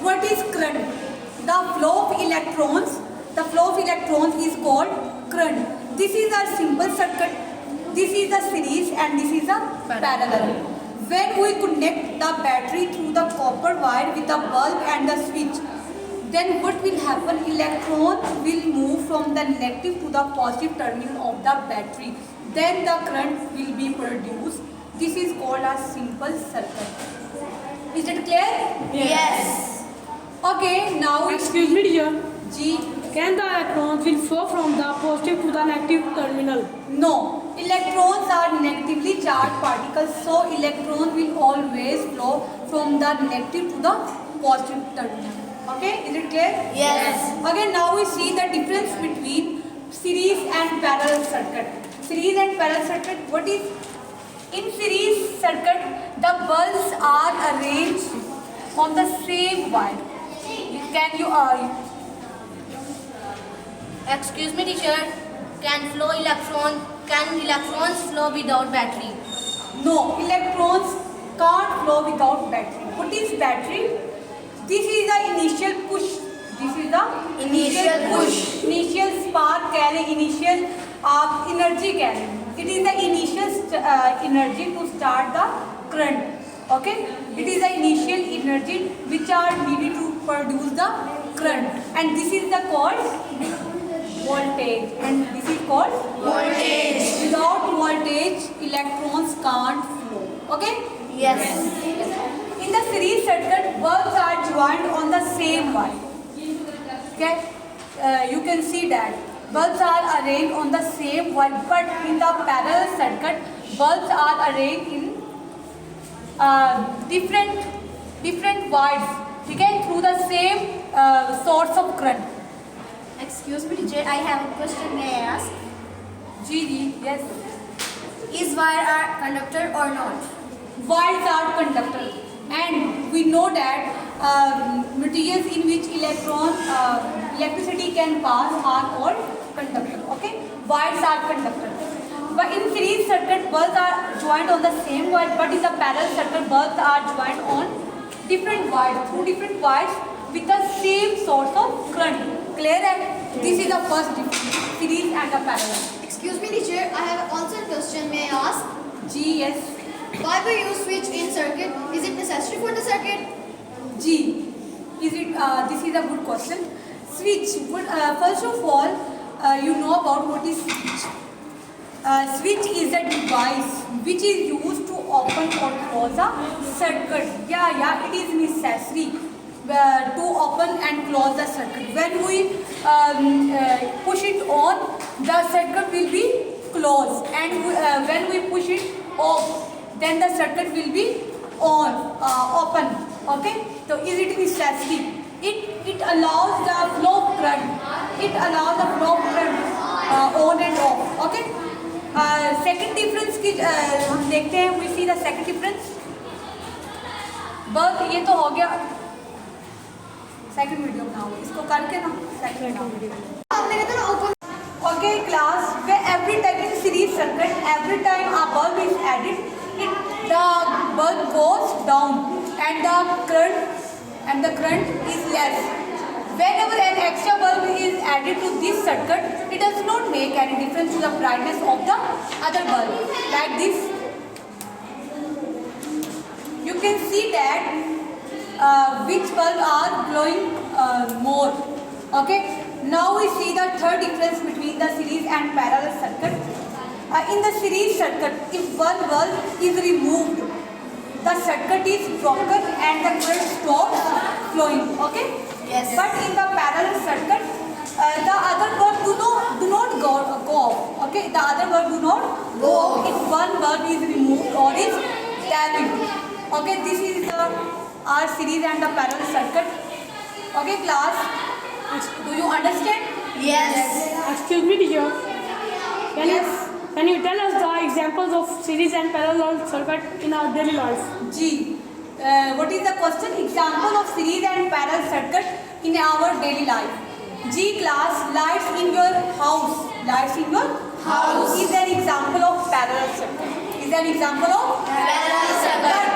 what is current? The flow of electrons. The flow of electrons is called current. This is a simple circuit. This is the series and this is a parallel. When we connect the battery through the copper wire with the bulb and the switch, then what will happen? Electrons will move from the negative to the positive terminal of the battery. Then the current will be produced. This is called a simple circuit. Is it clear? Yes. Okay, now Excuse me, dear. G. Can the electrons will flow from the positive to the negative terminal? No. Electrons are negatively charged particles, so electron will always flow from the negative to the positive terminal. Okay, is it clear? Yes. Okay, now we see the difference between series and parallel circuit. Series and parallel circuit, what is? In series circuit, the bulbs are arranged on the same wire. Can you Excuse me, teacher. Can electrons flow without battery? No, electrons can't flow without battery. What is battery? This is the initial push. This is the Initial push. Initial spark carry, initial energy carry. It is the initial energy to start the current. Okay? It is the initial energy which are needed to produce the current. And this is the called voltage. And this is called Voltage. Without voltage, electrons can't flow. Okay? Yes. In the series circuit, bulbs are joined on the same wire. Okay? You can see that bulbs are arranged on the same wire, but in the parallel circuit, bulbs are arranged in different wires. Okay? Through the same source of current. Excuse me, teacher. I have a question. May I ask? G, yes. Is wire a conductor or not? Wires are conductor, and we know that materials in which electricity can pass are called conductor. Okay, wires are conductor. But in series circuit, bulbs are joined on the same wire, but in the parallel circuit, bulbs are joined on different wires, through different wires with the same source of current. Clear? This is the first difference, series and the parallel. Excuse me, teacher. I have also a question. May I ask? G, yes. Why we use switch in circuit? Is it necessary for the circuit? G. Is it? This is a good question. Switch. First of all, you know about what is switch. Switch is a device which is used to open or close a circuit. Yeah, it is necessary to open and close the circuit. When we push it on, the circuit will be closed, and when we push it off, then the circuit will be open. Okay, so is it necessary? It allows the flow of current. It allows the flow of current on and off. Okay. Second difference की हम देखते हैं. We see the second difference. बस ये तो हो गया. Second video बनाओ. इसको करके ना second video. हमने कहता ना open. Okay, class. Where every time in series circuit, every time a bulb is added, the bulb goes down and the current is less. Whenever an extra bulb is added to this circuit, it does not make any difference to the brightness of the other bulb. Like this, you can see that which bulb are glowing more. Okay. Now we see the third difference between the series and parallel circuit. In the series circuit, if one bulb is removed, the circuit is broken and the current stops flowing. Okay? Yes. But in the parallel circuit, the other bulb do not go off. Okay? The other bulb do not go off if one bulb is removed or is damaged. Okay? This is our series and the parallel circuit. Okay, class? Do you understand? Yes. Excuse me, teacher. Can you tell us the examples of series and parallel circuit in our daily life? G. What is the question? Example of series and parallel circuit in our daily life. G class, lights in your house. Lights in your house is an example of parallel circuit. Is an example of Parallel circuit.